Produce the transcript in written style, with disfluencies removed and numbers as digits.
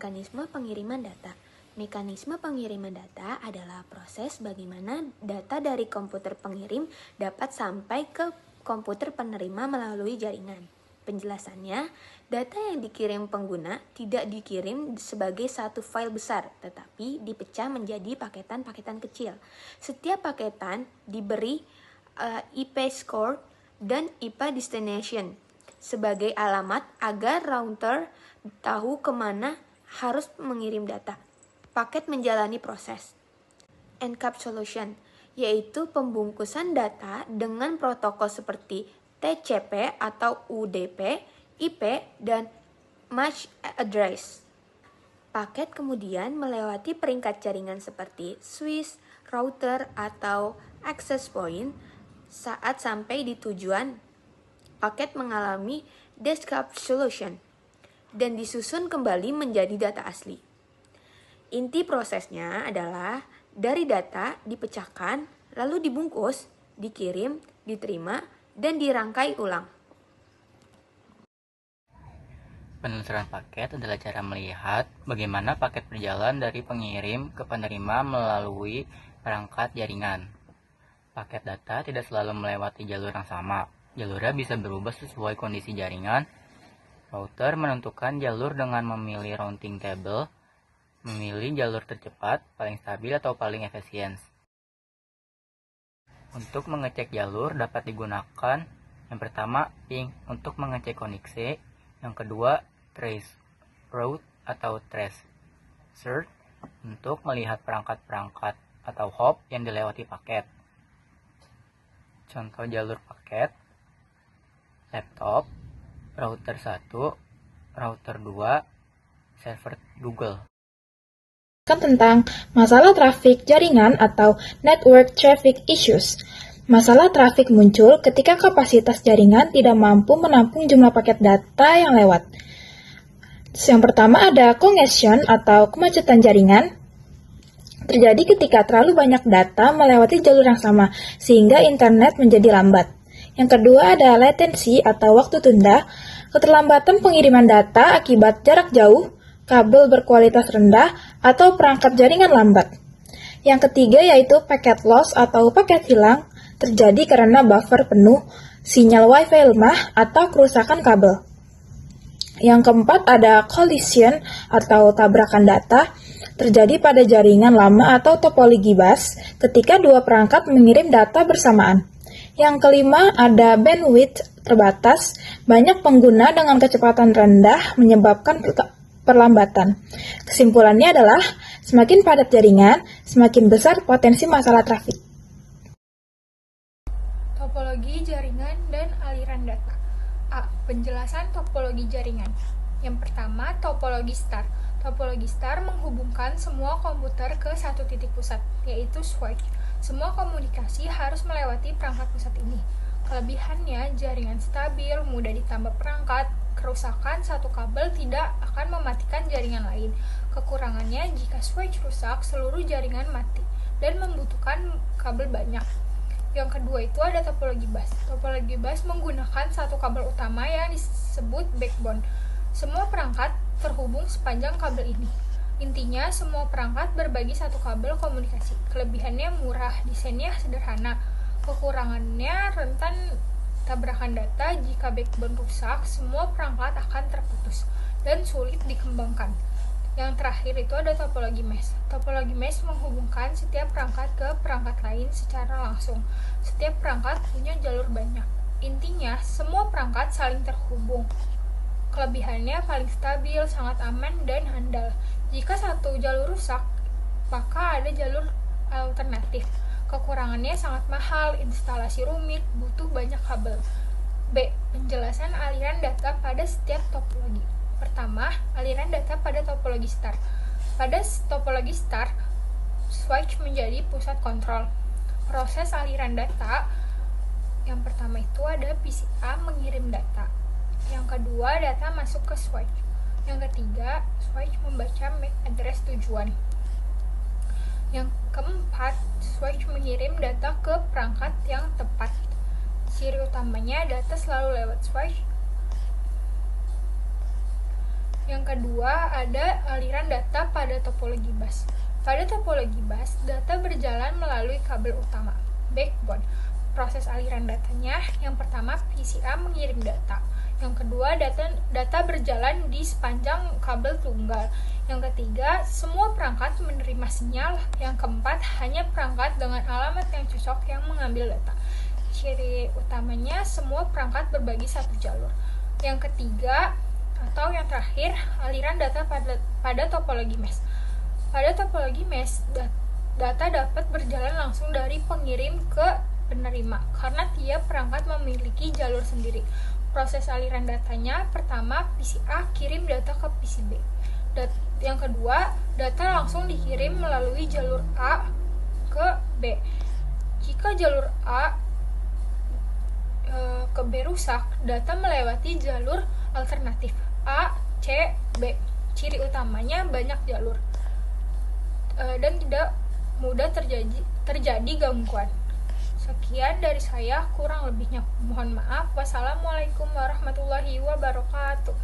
Mekanisme pengiriman data. Mekanisme pengiriman data adalah proses bagaimana data dari komputer pengirim dapat sampai ke komputer penerima melalui jaringan. Penjelasannya, data yang dikirim pengguna tidak dikirim sebagai satu file besar, tetapi dipecah menjadi paketan-paketan kecil. Setiap paketan diberi IP score dan IP destination sebagai alamat agar router tahu kemana harus mengirim data. Paket menjalani proses encapsulation, yaitu pembungkusan data dengan protokol seperti TCP atau UDP, IP, dan MAC address. Paket kemudian melewati peringkat jaringan seperti switch, router, atau access point. Saat sampai di tujuan, paket mengalami decapsulation dan disusun kembali menjadi data asli. Inti prosesnya adalah dari data dipecahkan, lalu dibungkus, dikirim, diterima, dan dirangkai ulang. Penelusuran paket adalah cara melihat bagaimana paket berjalan dari pengirim ke penerima melalui perangkat jaringan. Paket data tidak selalu melewati jalur yang sama. Jalurnya bisa berubah sesuai kondisi jaringan. Router menentukan jalur dengan memilih routing table, memilih jalur tercepat, paling stabil atau paling efisien. Untuk mengecek jalur dapat digunakan yang pertama ping untuk mengecek koneksi, yang kedua trace route atau trace search untuk melihat perangkat-perangkat atau hop yang dilewati paket. Contoh jalur paket: laptop, router 1, router 2, server Google. Tentang masalah trafik jaringan atau network traffic issues. Masalah trafik muncul ketika kapasitas jaringan tidak mampu menampung jumlah paket data yang lewat. Yang pertama ada congestion atau kemacetan jaringan. Terjadi ketika terlalu banyak data melewati jalur yang sama, sehingga internet menjadi lambat. Yang kedua ada latency atau waktu tunda, keterlambatan pengiriman data akibat jarak jauh, kabel berkualitas rendah, atau perangkat jaringan lambat. Yang ketiga yaitu packet loss atau paket hilang, terjadi karena buffer penuh, sinyal Wi-Fi lemah, atau kerusakan kabel. Yang keempat ada collision atau tabrakan data, terjadi pada jaringan lama atau topologi bus ketika dua perangkat mengirim data bersamaan. Yang kelima ada bandwidth terbatas, banyak pengguna dengan kecepatan rendah menyebabkan perlambatan. Kesimpulannya adalah semakin padat jaringan, semakin besar potensi masalah trafik. Topologi jaringan dan aliran data. A. Penjelasan topologi jaringan. Yang pertama, topologi star. Topologi star menghubungkan semua komputer ke satu titik pusat, yaitu switch. Semua komunikasi harus melewati perangkat pusat ini. Kelebihannya, jaringan stabil, mudah ditambah perangkat, kerusakan satu kabel tidak akan mematikan jaringan lain. Kekurangannya, jika switch rusak, seluruh jaringan mati dan membutuhkan kabel banyak. Yang kedua itu ada topologi bus. Topologi bus menggunakan satu kabel utama yang disebut backbone. Semua perangkat terhubung sepanjang kabel ini. Intinya, semua perangkat berbagi satu kabel komunikasi. Kelebihannya murah, desainnya sederhana. Kekurangannya rentan tabrakan data. Jika backbone rusak, semua perangkat akan terputus dan sulit dikembangkan. Yang terakhir itu ada topologi mesh. Topologi mesh menghubungkan setiap perangkat ke perangkat lain secara langsung. Setiap perangkat punya jalur banyak. Intinya, semua perangkat saling terhubung. Kelebihannya paling stabil, sangat aman, dan handal. Jika satu jalur rusak, maka ada jalur alternatif. Kekurangannya sangat mahal, instalasi rumit, butuh banyak kabel. B. Penjelasan aliran data pada setiap topologi. Pertama, aliran data pada topologi star. Pada topologi star, switch menjadi pusat kontrol. Proses aliran data, yang pertama itu ada PCA mengirim data. Yang kedua, data masuk ke switch. Yang ketiga, switch membaca MAC address tujuan. Yang keempat, switch mengirim data ke perangkat yang tepat. Ciri utamanya, data selalu lewat switch. Yang kedua, ada aliran data pada topologi bus. Pada topologi bus, data berjalan melalui kabel utama, backbone. Proses aliran datanya, yang pertama PCA mengirim data. Yang kedua, data berjalan di sepanjang kabel tunggal. Yang ketiga, semua perangkat menerima sinyal. Yang keempat, hanya perangkat dengan alamat yang cocok yang mengambil data. Ciri utamanya, semua perangkat berbagi satu jalur. Yang ketiga, atau yang terakhir, aliran data pada topologi mesh. Pada topologi mesh, data dapat berjalan langsung dari pengirim ke penerima karena tiap perangkat memiliki jalur sendiri. Proses aliran datanya, pertama PCA kirim data ke PCB. Yang kedua, data langsung dikirim melalui jalur A ke B. Jika jalur A ke B rusak, data melewati jalur alternatif A, C, B. Ciri utamanya banyak jalur dan tidak mudah terjadi gangguan. Sekian dari saya, kurang lebihnya mohon maaf. Wassalamualaikum warahmatullahi wabarakatuh.